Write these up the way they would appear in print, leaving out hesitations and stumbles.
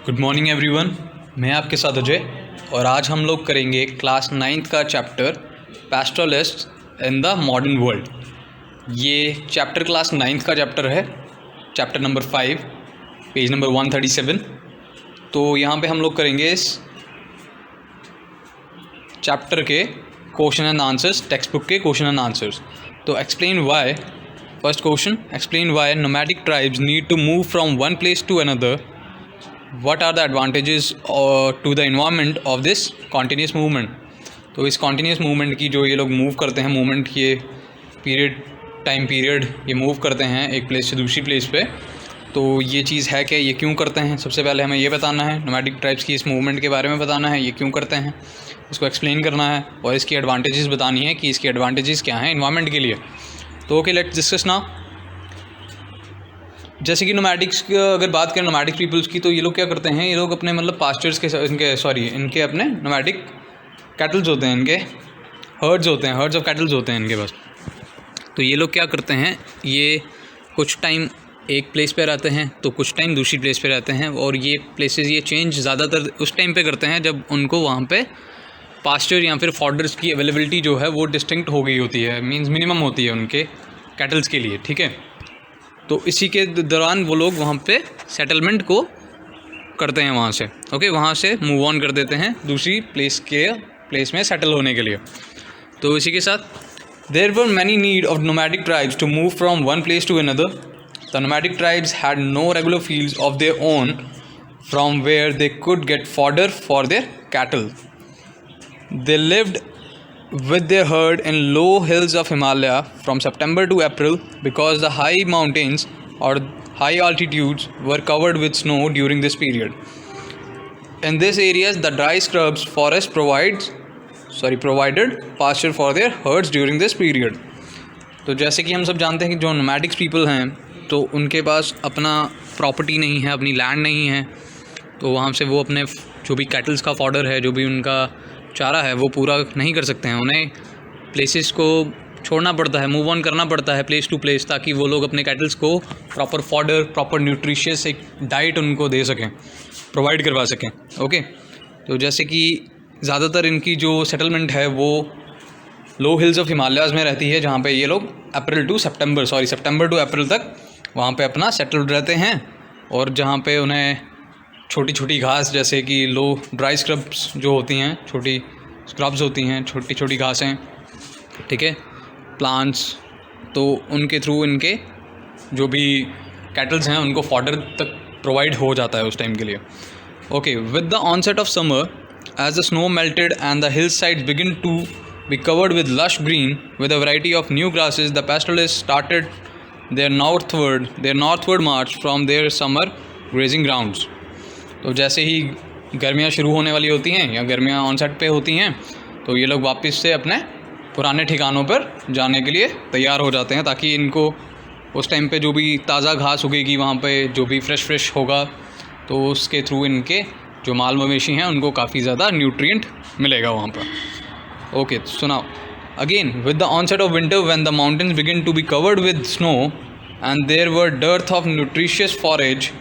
Good morning everyone, मैं आपके साथ अजय और आज हम लोग करेंगे क्लास 9th का chapter pastoralist in the modern world. ये चैप्टर क्लास 9th का चैप्टर है, चैप्टर नंबर 5, पेज नंबर 137। तो यहाँ पे हम लोग करेंगे इस चैप्टर के question and answers, text book के क्वेश्चन एंड आंसर्स। तो explain why, first question, explain why nomadic tribes need to move from one place to another. What are the advantages to the environment of this continuous movement? तो इस continuous movement की जो ये लोग move करते हैं, movement ये time period ये मूव करते हैं एक प्लेस से दूसरी प्लेस पे, तो ये चीज़ है कि ये क्यों करते हैं। सबसे पहले हमें ये बताना है, नोमैडिक ट्राइब्स की इस मूवमेंट के बारे में बताना है, ये क्यों करते हैं, इसको एक्सप्लेन करना है और इसकी एडवांटेजेस बतानी है कि इसके एडवांटेजेस क्या हैं इन्वायरमेंट के लिए। तो ओके, लेट्स डिस्कस नाउ। जैसे कि नोमैडिक्स अगर बात करें नोमैडिक पीपल्स की, तो ये लोग क्या करते हैं, ये लोग अपने मतलब पास्चर्स के इनके अपने नोमैडिक कैटल्स होते हैं, इनके हर्ड्स होते हैं, हर्ड्स ऑफ कैटल्स होते हैं इनके पास। तो ये लोग क्या करते हैं, ये कुछ टाइम एक प्लेस पे रहते हैं तो कुछ टाइम दूसरी प्लेस पे रहते हैं, और ये प्लेसेस ये चेंज ज़्यादातर उस टाइम पे करते हैं जब उनको वहाँ पे पास्चर या फिर फॉडर्स की अवेलेबिलिटी जो है वो डिस्टिंक्ट हो गई होती है, मींस मिनिमम होती है उनके कैटल्स के लिए, ठीक है। तो इसी के दौरान वो लोग वहाँ पे सेटलमेंट को करते हैं, वहाँ से ओके, वहाँ से मूव ऑन कर देते हैं दूसरी प्लेस में सेटल होने के लिए। तो इसी के साथ there were many need of nomadic tribes to move from one place to another. The nomadic tribes had no regular fields of their own from where they could get fodder for their cattle. They lived with their herd in low hills of Himalaya from September to April because the high mountains or high altitudes were covered with snow during this period. In these areas, the dry scrubs forest provided pasture for their herds during this period. तो जैसे कि हम सब जानते हैं कि जो नोमैडिक्स people हैं तो उनके पास अपना प्रॉपर्टी नहीं है, अपनी लैंड नहीं है, तो वहाँ से वो अपने जो भी कैटल्स का फॉडर है, जो भी उनका चारा है, वो पूरा नहीं कर सकते हैं। उन्हें प्लेसेस को छोड़ना पड़ता है, मूव ऑन करना पड़ता है प्लेस टू प्लेस, ताकि वो लोग अपने कैटल्स को प्रॉपर फॉडर, प्रॉपर न्यूट्रिशियस एक डाइट उनको दे सकें, प्रोवाइड करवा सकें। ओके, तो जैसे कि ज़्यादातर इनकी जो सेटलमेंट है वो लो हिल्स ऑफ हिमालयाज़ में रहती है, जहाँ पे ये लोग सितंबर टू अप्रैल तक वहाँ पे अपना सेटल्ड रहते हैं, और जहाँ पे उन्हें छोटी छोटी घास, जैसे कि लो ड्राई स्क्रब्स जो होती हैं, छोटी स्क्रब्स होती हैं, छोटी छोटी घासें, ठीक है, प्लांट्स, तो उनके थ्रू इनके जो भी कैटल्स हैं उनको फॉडर तक प्रोवाइड हो जाता है उस टाइम के लिए। Okay, with the onset of summer as the snow melted and the hill sides begin to be covered with lush green with a variety of new grasses, the pastoralist started their northward march from their summer grazing grounds. तो जैसे ही गर्मियाँ शुरू होने वाली होती हैं या गर्मियाँ ऑनसेट पे होती हैं, तो ये लोग वापस से अपने पुराने ठिकानों पर जाने के लिए तैयार हो जाते हैं, ताकि इनको उस टाइम पे जो भी ताज़ा घास उगेगी वहाँ पे, जो भी फ्रेश होगा, तो उसके थ्रू इनके जो माल मवेशी हैं उनको काफ़ी ज़्यादा न्यूट्रिएंट मिलेगा वहाँ पर। ओके, सुनाओ again. With the onset of winter when the mountains begin to be covered with snow and there were dearth of nutritious forage,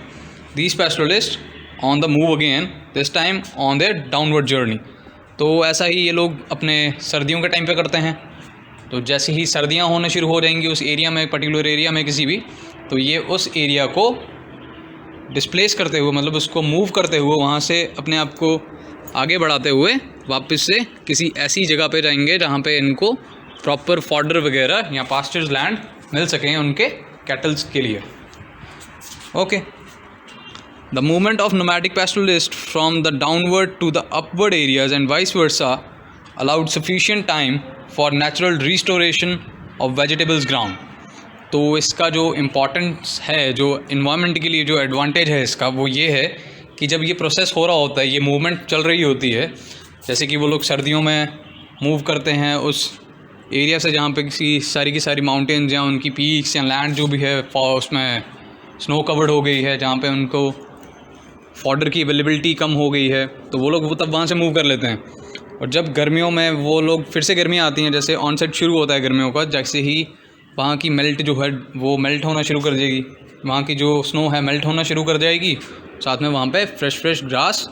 these pastoralist on the move again, this time on their downward journey. तो ऐसा ही ये लोग अपने सर्दियों के time पे करते हैं। तो जैसे ही सर्दियां होने शुरू हो जाएंगी उस एरिया में, पर्टिकुलर एरिया में किसी भी, तो ये उस एरिया को डिस्प्लेस करते हुए, मतलब उसको मूव करते हुए, वहाँ से अपने आप को आगे बढ़ाते हुए वापस से किसी ऐसी जगह पे जाएंगे जहाँ पे इनको प्रॉपर फॉडर वगैरह या पास्चर्स लैंड मिल सकें उनके कैटल्स के लिए। Okay, the movement of nomadic pastoralists from the downward to the upward areas and vice versa allowed sufficient time for natural restoration of vegetables ground. तो इसका जो इम्पॉर्टेंस है, जो इन्वायरमेंट के लिए जो एडवांटेज है इसका, वो ये है कि जब ये प्रोसेस हो रहा होता है, ये मूवमेंट चल रही होती है, जैसे कि वो लोग सर्दियों में मूव करते हैं उस एरिया से जहाँ पे किसी सारी की सारी माउंटेन्स या उनकी पीक्स या लैंड जो भी है उसमें स्नो कवर्ड हो गई है, जहाँ पे उनको फॉडर की अवेलेबिलिटी कम हो गई है, तो वो लोग तब वहाँ से मूव कर लेते हैं। और जब गर्मियों में वो लोग फिर से गर्मियाँ आती हैं, जैसे ऑनसेट शुरू होता है गर्मियों का, जैसे ही वहाँ की मेल्ट जो है वो मेल्ट होना शुरू कर देगी, वहाँ की जो स्नो है मेल्ट होना शुरू कर जाएगी, साथ में वहाँ पे फ्रेश ग्रास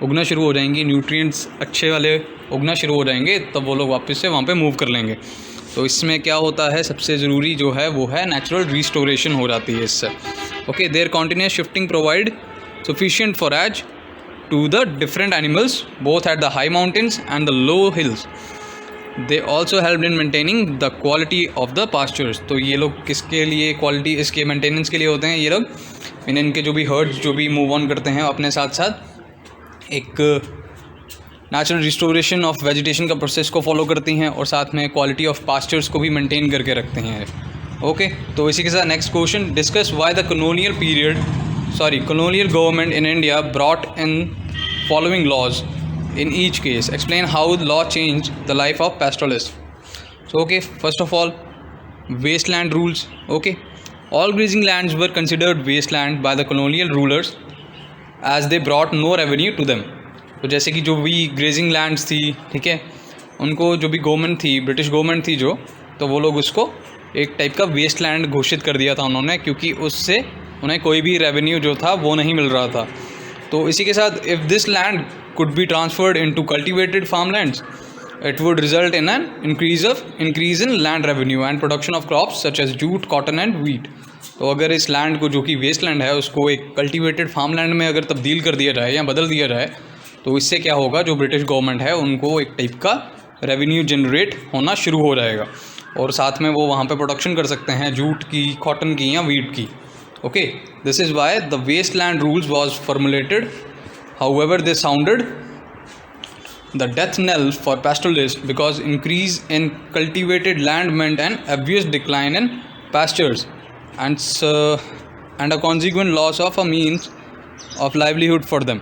उगना शुरू हो जाएंगी, न्यूट्रिएंट्स अच्छे वाले उगना शुरू हो जाएंगे, तब वो लोग वापस से वहाँ पे मूव कर लेंगे। तो इसमें क्या होता है, सबसे ज़रूरी जो है वो है नेचुरल रिस्टोरेशन हो जाती है इससे। Okay, their continuous shifting provide sufficient forage to the different animals both at the high mountains and the low hills. They also help in maintaining the quality of the pastures. तो ये लोग किसके लिए quality, इसके maintenance के लिए होते हैं ये लोग, इनके जो भी हर्ड्स जो भी मूव ऑन करते हैं अपने साथ साथ एक नेचुरल रिस्टोरेशन ऑफ वेजिटेशन का प्रोसेस को फॉलो करती हैं और साथ में क्वालिटी ऑफ पास्चर्स को भी मेंटेन करके रखते हैं। ओके, तो इसी के साथ next question, discuss why the colonial government in India brought in following laws in each case. Explain how the law changed the life of pastoralists. So okay, first of all, wasteland rules. Okay, all grazing lands were considered wasteland by the colonial rulers as they brought no revenue to them. तो जैसे कि जो भी grazing lands थी, ठीक है, उनको जो भी गवर्नमेंट थी, ब्रिटिश गवर्नमेंट थी जो, तो वो लोग उसको एक टाइप का वेस्ट लैंड घोषित कर दिया था उन्होंने, क्योंकि उससे उन्हें कोई भी रेवेन्यू जो था वो नहीं मिल रहा था। तो इसी के साथ if this land could be transferred into cultivated farmlands, it would result in an increase in land revenue and production of crops such as jute, cotton and wheat. तो अगर इस लैंड को जो कि वेस्ट लैंड है उसको एक cultivated farmland में अगर तब्दील कर दिया जाए या बदल दिया जाए, तो इससे क्या होगा, जो ब्रिटिश गवर्नमेंट है उनको एक टाइप का रेवेन्यू जनरेट होना शुरू हो जाएगा और साथ में वो वहाँ पे प्रोडक्शन कर सकते हैं जूट की, कॉटन की या वीट की। Okay, this is why the waste land rules was formulated. However, they sounded the death knell for pastoralists because increase in cultivated land meant an obvious decline in pastures and a consequent loss of a means of livelihood for them.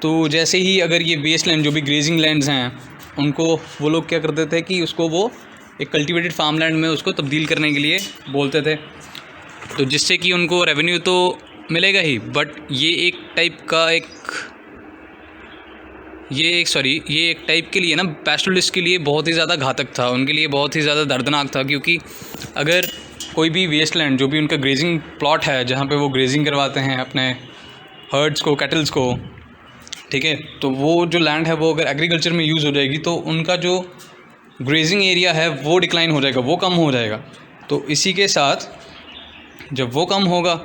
तो जैसे ही अगर ये waste land जो भी grazing lands हैं उनको वो लोग क्या करते थे कि उसको वो एक कल्टिवेटेड फार्म लैंड में उसको तब्दील करने के लिए बोलते थे, तो जिससे कि उनको रेवेन्यू तो मिलेगा ही, बट ये एक टाइप के लिए ना पैस्टोरलिस्ट के लिए बहुत ही ज़्यादा घातक था, उनके लिए बहुत ही ज़्यादा दर्दनाक था। क्योंकि अगर कोई भी वेस्ट लैंड जो भी उनका ग्रेजिंग प्लॉट है जहाँ पे वो ग्रेजिंग करवाते हैं अपने हर्ड्स को, कैटल्स को, ठीक है, तो वो जो लैंड है वो अगर एग्रीकल्चर में यूज़ हो जाएगी तो उनका जो ग्रेजिंग एरिया है वो डिक्लाइन हो जाएगा, वो कम हो जाएगा। तो इसी के साथ जब वो कम होगा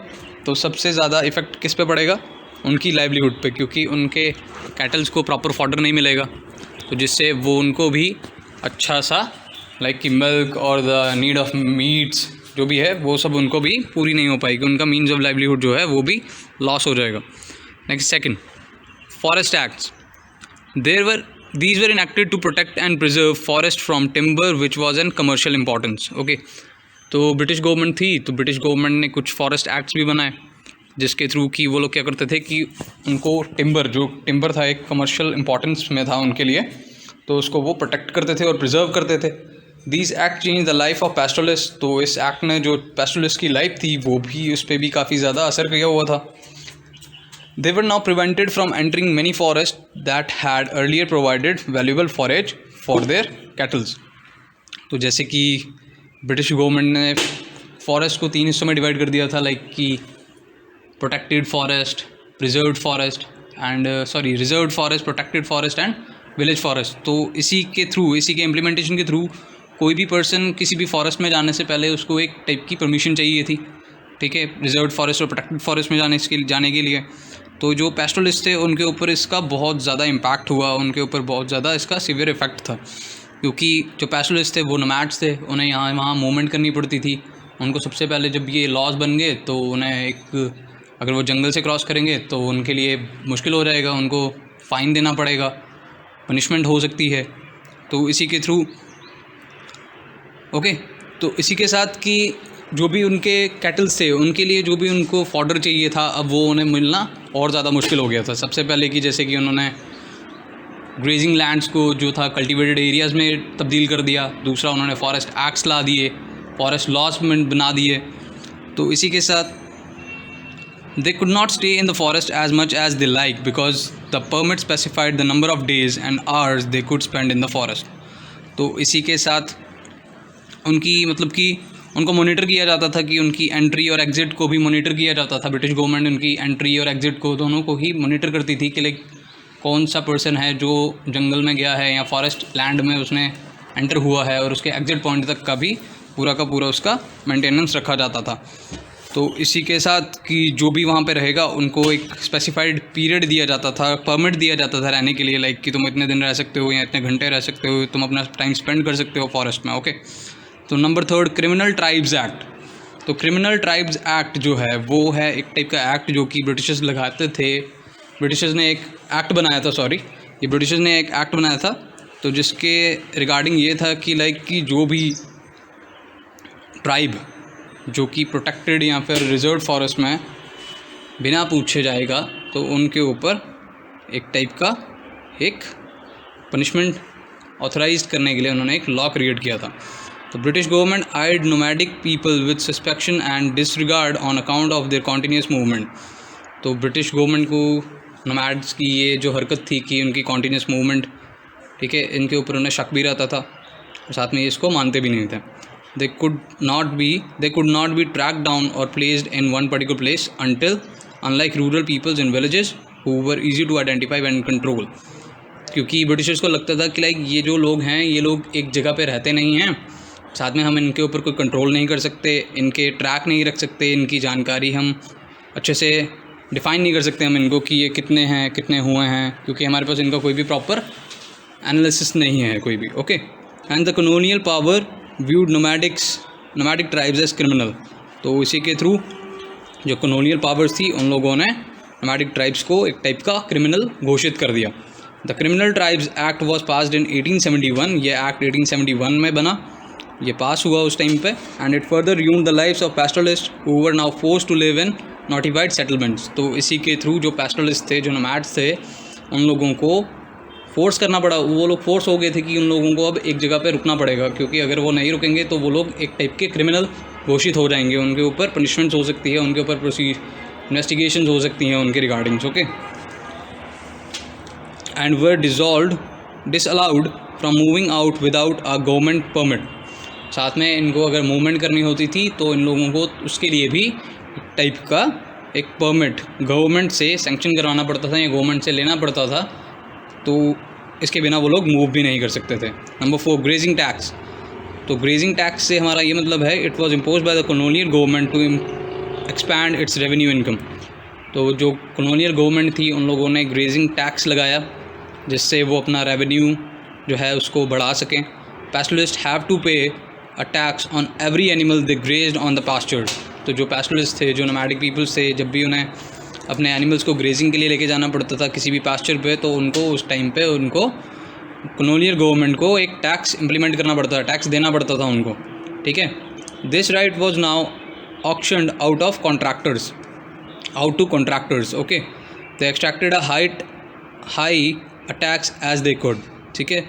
तो सबसे ज़्यादा इफ़ेक्ट किस पे पड़ेगा, उनकी लाइवलीहुड पे, क्योंकि उनके कैटल्स को प्रॉपर फॉडर नहीं मिलेगा, तो जिससे वो उनको भी अच्छा सा लाइक कि मिल्क और द नीड ऑफ मीट्स जो भी है वो सब उनको भी पूरी नहीं हो पाएगी, उनका मीन्स ऑफ लाइवलीहुड जो है वो भी लॉस हो जाएगा। Next, second, forest acts. These were enacted to protect and preserve forest from timber which was in commercial importance. Okay, तो ब्रिटिश गवर्नमेंट थी, तो ब्रिटिश गवर्नमेंट ने कुछ फॉरेस्ट एक्ट्स भी बनाए जिसके थ्रू कि वो लोग क्या करते थे कि उनको टिम्बर था एक कमर्शियल इंपॉर्टेंस में था उनके लिए, तो उसको वो प्रोटेक्ट करते थे और प्रिजर्व करते थे। These act change the life of pastoralist. तो इस एक्ट ने जो पैस्टोरलिस्ट की लाइफ थी वो भी उस पर भी काफ़ी ज़्यादा असर किया हुआ था। They were now prevented from entering many forests that had earlier provided valuable forage for their cattle. तो जैसे कि ब्रिटिश गवर्नमेंट ने फॉरेस्ट को 3 हिस्सों में डिवाइड कर दिया था, लाइक कि protected forest, reserved forest protected forest and village forest. तो इसी के इम्प्लीमेंटेशन के थ्रू कोई भी पर्सन किसी भी फॉरेस्ट में जाने से पहले उसको एक टाइप की परमिशन चाहिए थी, ठीक है, रिजर्व्ड फॉरेस्ट और प्रोटेक्टेड फॉरेस्ट में जाने के लिए। तो जो पैस्टोरलिस्ट थे उनके ऊपर इसका बहुत ज़्यादा इम्पैक्ट हुआ, उनके ऊपर बहुत ज़्यादा इसका सीवियर इफेक्ट था, क्योंकि जो पैस्टोरलिस्ट थे वो नोमैड्स थे, उन्हें यहाँ वहाँ मूवमेंट करनी पड़ती थी। उनको सबसे पहले जब ये लॉज बन गए तो उन्हें अगर वो जंगल से क्रॉस करेंगे तो उनके लिए मुश्किल हो जाएगा, उनको फ़ाइन देना पड़ेगा, पनिशमेंट हो सकती है। तो इसी के थ्रू ओके, तो इसी के साथ कि जो भी उनके कैटल्स थे उनके लिए जो भी उनको फॉडर चाहिए था अब वो उन्हें मिलना और ज़्यादा मुश्किल हो गया था। सबसे पहले कि जैसे कि उन्होंने ग्रेजिंग लैंड्स को जो था कल्टिवेटेड एरियाज़ में तब्दील कर दिया, दूसरा उन्होंने फॉरेस्ट एक्ट्स ला दिए, फॉरेस्ट लॉज बना दिए। तो इसी के साथ they could not stay in the forest as much as they like because the permit specified the number of days and hours they could spend in the forest. तो इसी के साथ उनकी मतलब कि उनको मॉनिटर किया जाता था कि उनकी एंट्री और एग्ज़िट को भी मॉनिटर किया जाता था। ब्रिटिश गवर्नमेंट उनकी एंट्री और एग्ज़िट को दोनों को ही मॉनिटर करती थी कि लाइक कौन सा पर्सन है जो जंगल में गया है या फॉरेस्ट लैंड में उसने एंटर हुआ है, और उसके एग्ज़िट पॉइंट तक का भी पूरा का पूरा उसका मेंटेनेंस रखा जाता था। तो इसी के साथ कि जो भी वहाँ पे रहेगा उनको एक स्पेसिफाइड पीरियड दिया जाता था, परमिट दिया जाता था रहने के लिए, लाइक कि तुम इतने दिन रह सकते हो या इतने घंटे रह सकते हो, तुम अपना टाइम स्पेंड कर सकते हो फॉरेस्ट में। ओके, तो नंबर 3 क्रिमिनल ट्राइब्स एक्ट। तो क्रिमिनल ट्राइब्स एक्ट जो है वो है एक टाइप का एक्ट जो कि ब्रिटिशर्स लगाते थे। ब्रिटिशर्स ने एक एक्ट बनाया था, ये ब्रिटिशर्स ने एक एक्ट बनाया था, तो जिसके रिगार्डिंग ये था कि लाइक कि जो भी ट्राइब जो कि प्रोटेक्टेड या फिर रिजर्व फॉरेस्ट में बिना पूछे जाएगा, तो उनके ऊपर एक टाइप का एक पनिशमेंट ऑथराइज करने के लिए उन्होंने एक लॉ क्रिएट किया था। तो British government eyed nomadic people with suspicion and disregard on account of their continuous movement. तो ब्रिटिश गवर्नमेंट को नोमैड्स की ये जो हरकत थी कि उनकी कॉन्टीन्यूस मूवमेंट, ठीक है, इनके ऊपर उन्हें शक भी रहता था और साथ में इसको मानते भी नहीं थे। they could not be tracked down or placed in one particular place until, unlike rural peoples in villages who were easy to identify and control। क्योंकि ब्रिटिशर्स को लगता था कि लाइक ये जो लोग हैं ये लोग एक जगह पे रहते नहीं हैं, साथ में हम इनके ऊपर कोई कंट्रोल नहीं कर सकते, इनके ट्रैक नहीं रख सकते, इनकी जानकारी हम अच्छे से डिफ़ाइन नहीं कर सकते हम इनको कि ये कितने हैं, कितने हुए हैं, क्योंकि हमारे पास इनका कोई भी प्रॉपर एनालिसिस नहीं है कोई भी। Okay, and the colonial power viewed nomadic tribes as criminal. तो इसी के थ्रू जो कॉलोनियल पावर्स थी उन लोगों ने नोमैडिक ट्राइब्स को एक टाइप का क्रिमिनल घोषित कर दिया। The criminal tribes act was passed in 1871। ये एक्ट 1871 में बना, ये पास हुआ उस टाइम पे, and it further ruined the lives of pastoralist who were now forced to live in notified settlements. तो इसी के थ्रू जो पैस्टोरलिस्ट थे, जो नोमैड्स थे, उन लोगों को फोर्स करना पड़ा, वो लोग फोर्स हो गए थे कि उन लोगों को अब एक जगह पे रुकना पड़ेगा, क्योंकि अगर वो नहीं रुकेंगे तो वो लोग एक टाइप के क्रिमिनल घोषित हो जाएंगे, उनके ऊपर पनिशमेंट्स हो सकती है, उनके ऊपर इन्वेस्टिगेशंस हो सकती हैं उनके regardings. Okay, and were disallowed from moving out without a government permit. साथ में इनको अगर मूवमेंट करनी होती थी तो इन लोगों को उसके लिए भी एक टाइप का एक परमिट गवर्नमेंट से सेंक्शन करवाना पड़ता था या गवर्नमेंट से लेना पड़ता था, तो इसके बिना वो लोग मूव भी नहीं कर सकते थे। Number 4 grazing tax. तो ग्रेजिंग टैक्स से हमारा ये मतलब है it was imposed by the colonial government to expand its revenue income. तो जो कॉलोनियल गवर्नमेंट थी उन लोगों ने ग्रेजिंग टैक्स लगाया जिससे वो अपना रेवेन्यू जो है उसको बढ़ा सकें। पैस्टोरलिस्ट have to pay a tax on every animal they grazed on the pasture. तो जो पैस्टोरलिस्ट थे, जो नोमैडिक पीपल्स थे, जब भी उन्हें अपने एनिमल्स को ग्रेजिंग के लिए लेके जाना पड़ता था किसी भी पास्चर पे, तो उनको उस टाइम पे उनको कॉलोनियल गवर्नमेंट को एक टैक्स इंप्लीमेंट करना पड़ता था, टैक्स देना पड़ता था उनको, ठीक है। This right was now auctioned out to contractors. Okay, they extracted a high tax as they could, ठीक है,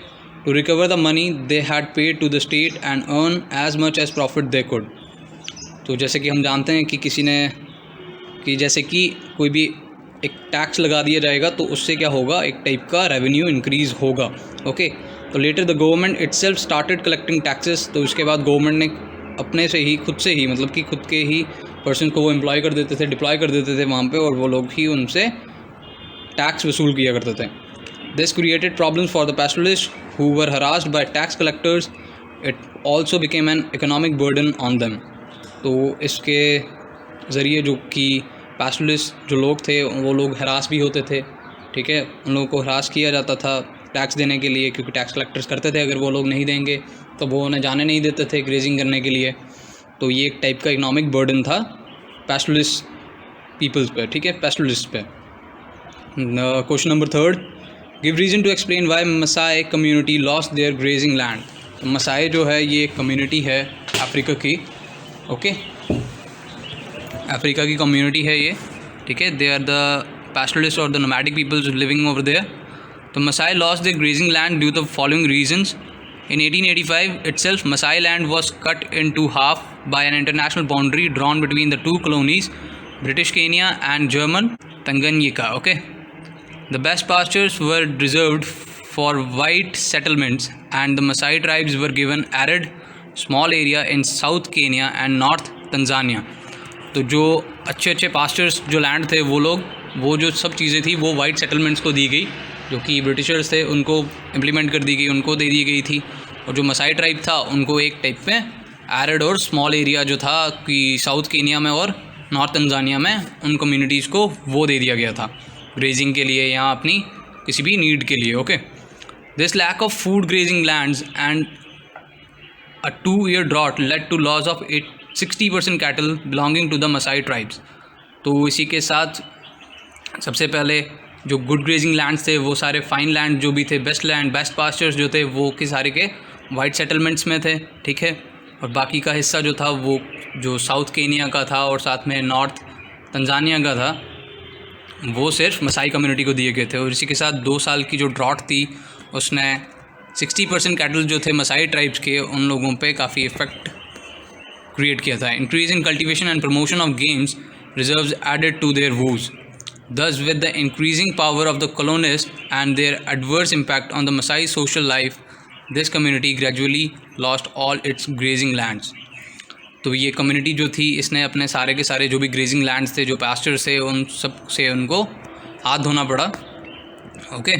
to recover the money they had paid to the state and earn as much as profit they could. तो जैसे कि हम जानते हैं कि जैसे कि कोई भी एक टैक्स लगा दिया जाएगा तो उससे क्या होगा, एक टाइप का रेवेन्यू इंक्रीज़ होगा। ओके, तो later the government itself started collecting taxes. तो उसके बाद गवर्नमेंट ने अपने से ही खुद से ही मतलब कि खुद के ही पर्सन को वो एम्प्लॉय कर देते थे, डिप्लॉय कर देते थे वहाँ पे, और वो लोग ही उनसे टैक्स वसूल किया करते थे। This created problems for the pastoralist who were harassed by tax collectors. It also became an economic burden on them. तो इसके ज़रिए जो कि पैस्टोरलिस्ट जो लोग थे वो लोग हरास भी होते थे, ठीक है, उन लोगों को हरास किया जाता था टैक्स देने के लिए, क्योंकि टैक्स कलेक्टर्स करते थे अगर वो लोग नहीं देंगे तो वो उन्हें जाने नहीं देते थे ग्रेजिंग करने के लिए। तो ये एक टाइप का इकोनॉमिक बर्डन था पैस्टोरलिस्ट पीपल्स पे, ठीक है, पैस्टोरलिस्ट पे। Question number 3, give reason to explain why Maasai community lost their grazing land. तो मसाई जो है ये एक कम्युनिटी है अफ्रीका की, ओके, अफ्रीका की कम्युनिटी है ये, ठीक है, दे आर द पैस्टोरलिस्ट और the nomadic peoples living over there. तो Maasai lost their grazing land due the following reasons. In 1885 itself, Maasai land was cut into half by an international boundary drawn between the two colonies, British Kenya and German Tanganyika. Okay, the best pastures were reserved for white settlements, and the Maasai tribes were given arid small area in South Kenya and North Tanzania. तो जो अच्छे pastors जो land थे वो जो सब चीज़ें थी वो वाइट सेटलमेंट्स को दी गई, जो कि ब्रिटिशर्स थे उनको इम्प्लीमेंट कर दी गई, उनको दे दी गई थी। और जो मसाई ट्राइब था उनको एक टाइप में एरिड और स्मॉल एरिया जो था कि साउथ केनिया में और नॉर्थ तंजानिया में उन कम्युनिटीज़ को वो दे दिया गया था ग्रेजिंग के लिए या अपनी किसी भी नीड के लिए। Okay, this lack of food grazing lands and a 2-year drought led to loss of 60% cattle belonging to the Maasai tribes. तो इसी के साथ सबसे पहले जो गुड ग्रेजिंग लैंड्स थे वो सारे फाइन लैंड जो भी थे, बेस्ट लैंड, बेस्ट पास्चर्स जो थे वो के सारे के वाइट सेटलमेंट्स में थे, ठीक है। और बाकी का हिस्सा जो था वो जो साउथ केनिया का था और साथ में नॉर्थ तंजानिया का था वो सिर्फ मसाई कम्युनिटी को दिए गए थे। और इसी के साथ 2 साल की जो ड्रॉट थी उसने 60% कैटल जो थे मसाई ट्राइब्स के उन लोगों पे काफ़ी इफेक्ट क्रिएट किया था। Increase in cultivation and promotion of games reserves added to their woes. Thus, with the increasing power of the colonists and their adverse impact on the Maasai social life, this community gradually lost all its grazing lands. तो ये community जो थी इसने अपने सारे के सारे जो भी ग्रेजिंग लैंड्स थे, जो पास्चर्स थे, उन सब से उनको हाथ धोना पड़ा। ओके,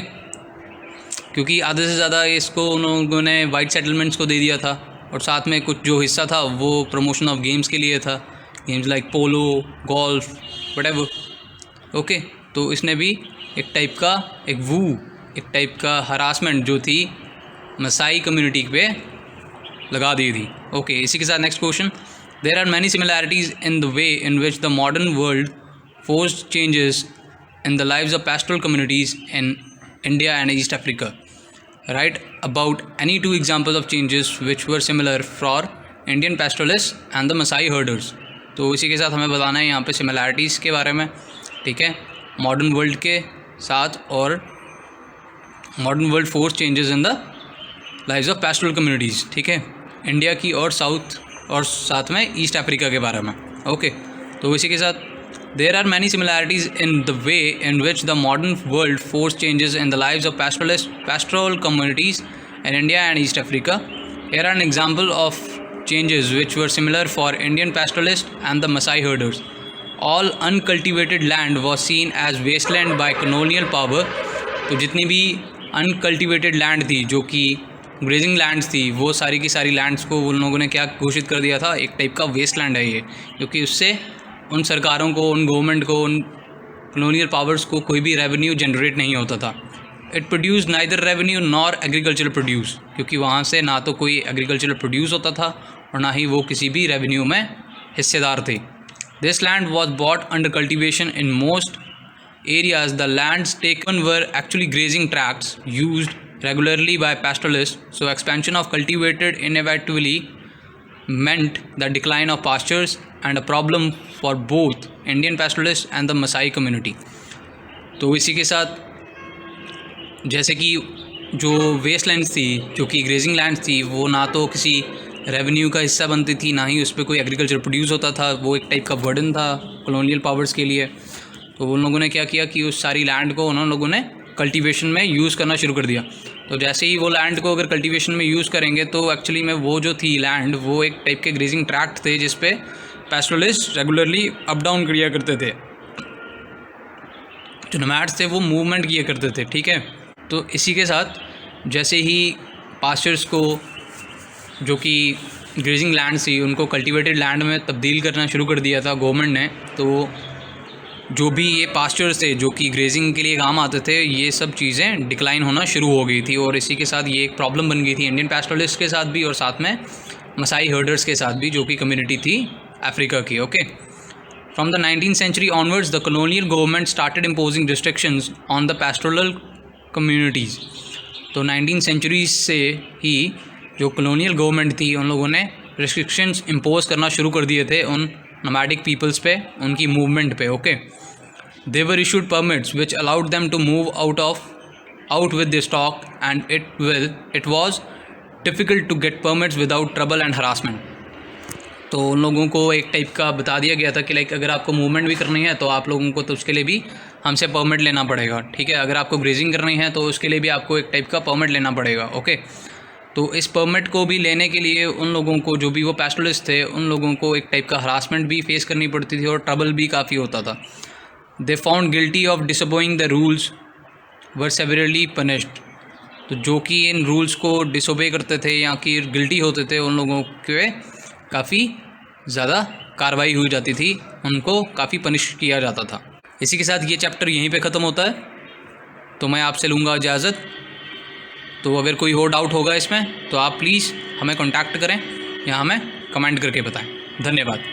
क्योंकि आधे से ज़्यादा इसको उन लोगों ने वाइट सेटलमेंट्स को दे दिया था और साथ में कुछ जो हिस्सा था वो प्रमोशन ऑफ गेम्स के लिए था, गेम्स लाइक पोलो, गोल्फ, व्हाटएवर। ओके, तो इसने भी एक टाइप का हरासमेंट जो थी मसाई कम्युनिटी पे लगा दी थी। ओके, इसी के साथ next question, there are many similarities in the way in which the modern world forced changes in the lives of pastoral communities in India and East Africa. Right about any 2 examples of changes which were similar for Indian pastoralist and the Maasai herders. तो इसी के साथ हमें बताना है यहाँ पे similarities के बारे में, ठीक है, मॉडर्न वर्ल्ड के साथ और modern world force changes in the lives of pastoral communities, ठीक है, इंडिया की और साथ में ईस्ट अफ्रीका के बारे में। ओके, तो इसी के साथ there are many similarities in the way in which the modern world force changes in the lives of pastoral communities in India and East Africa. Here are an example of changes which were similar for Indian pastoralists and the Maasai herders. All uncultivated land was seen as wasteland by colonial power. तो जितनी भी uncultivated land थी जो कि grazing lands थी वो सारी की सारी lands को उन लोगों ने क्या घोषित कर दिया था, एक टाइप का wasteland है ये, क्योंकि उससे उन सरकारों को, उन गवर्नमेंट को, उन colonial powers को कोई भी revenue generate नहीं होता था। It produce neither revenue nor agricultural produce, क्योंकि वहाँ से ना तो कोई एग्रीकल्चरल प्रोड्यूस होता था और ना ही वो किसी भी रेवेन्यू में हिस्सेदार थे। This land was bought under cultivation in most areas. The lands taken were actually grazing tracts used regularly by pastoralist, so expansion of cultivated inevitably meant the decline of pastures and a problem for both Indian pastoralists and the Maasai community. तो इसी के साथ जैसे कि जो waste lands थी, जो कि ग्रेजिंग लैंड्स थी, वो ना तो किसी रेवेन्यू का हिस्सा बनती थी, ना ही उस पर कोई एग्रीकल्चर प्रोड्यूस होता था, वो एक टाइप का बर्डन था कॉलोनियल पावर्स के लिए। तो उन लोगों ने क्या किया कि उस सारी लैंड को उन लोगों ने कल्टीवेशन में यूज़ करना शुरू कर दिया। तो जैसे ही वो लैंड को अगर कल्टीवेशन में यूज़ करेंगे तो एक्चुअली में वो जो थी लैंड वो एक टाइप के ग्रेजिंग ट्रैक्ट थे जिस पे पैस्टोरलिस्ट रेगुलरली अप डाउन किया करते थे, जो नोमैड्स थे वो मूवमेंट किया करते थे, ठीक है। तो इसी के साथ जैसे ही पास्चर्स को जो कि ग्रेजिंग लैंड थी उनको कल्टीवेटेड लैंड में तब्दील करना शुरू कर दिया था गवर्नमेंट ने, तो जो भी ये पास्चर्स थे जो कि ग्रेजिंग के लिए काम आते थे ये सब चीज़ें डिक्लाइन होना शुरू हो गई थी। और इसी के साथ ये एक प्रॉब्लम बन गई थी इंडियन पैस्टोरलिस्ट के साथ भी और साथ में मसाई हर्डर्स के साथ भी, जो कि कम्युनिटी थी अफ्रीका की। Okay, from the 19th century onwards the colonial government started imposing restrictions on the pastoral communities. तो 19th century से ही जो कॉलोनियल गवर्नमेंट थी उन लोगों ने रिस्ट्रिक्शंस इम्पोज करना शुरू कर दिए थे उन नोमैडिक पीपल्स पे, उनकी मूवमेंट पे। Okay, they were issued permits which allowed them to move out with the stock and it was difficult to get permits without trouble and harassment. तो उन लोगों को एक टाइप का बता दिया गया था कि लाइक अगर आपको मूवमेंट भी करनी है तो आप लोगों को तो उसके लिए भी हमसे परमिट लेना पड़ेगा, ठीक है। अगर आपको ग्रेजिंग करनी है तो उसके लिए भी आपको एक टाइप का परमिट लेना पड़ेगा। ओके, तो इस परमिट को भी लेने के लिए उन लोगों को, जो भी वो पैस्टोरलिस्ट थे, उन लोगों को एक टाइप का हरासमेंट भी फेस करनी पड़ती थी और ट्रबल भी काफ़ी होता था। They found guilty of disobeying the rules were severely punished. तो जो कि इन रूल्स को डिसोबे करते थे या कि गिल्टी होते थे, उन लोगों के काफ़ी ज़्यादा कार्रवाई हुई जाती थी, उनको काफ़ी पनिश किया जाता था। इसी के साथ ये चैप्टर यहीं पे ख़त्म होता है। तो मैं आपसे लूँगा इजाज़त। तो अगर कोई और डाउट होगा इसमें तो आप प्लीज़ हमें कॉन्टैक्ट करें या हमें कमेंट करके बताएं। धन्यवाद।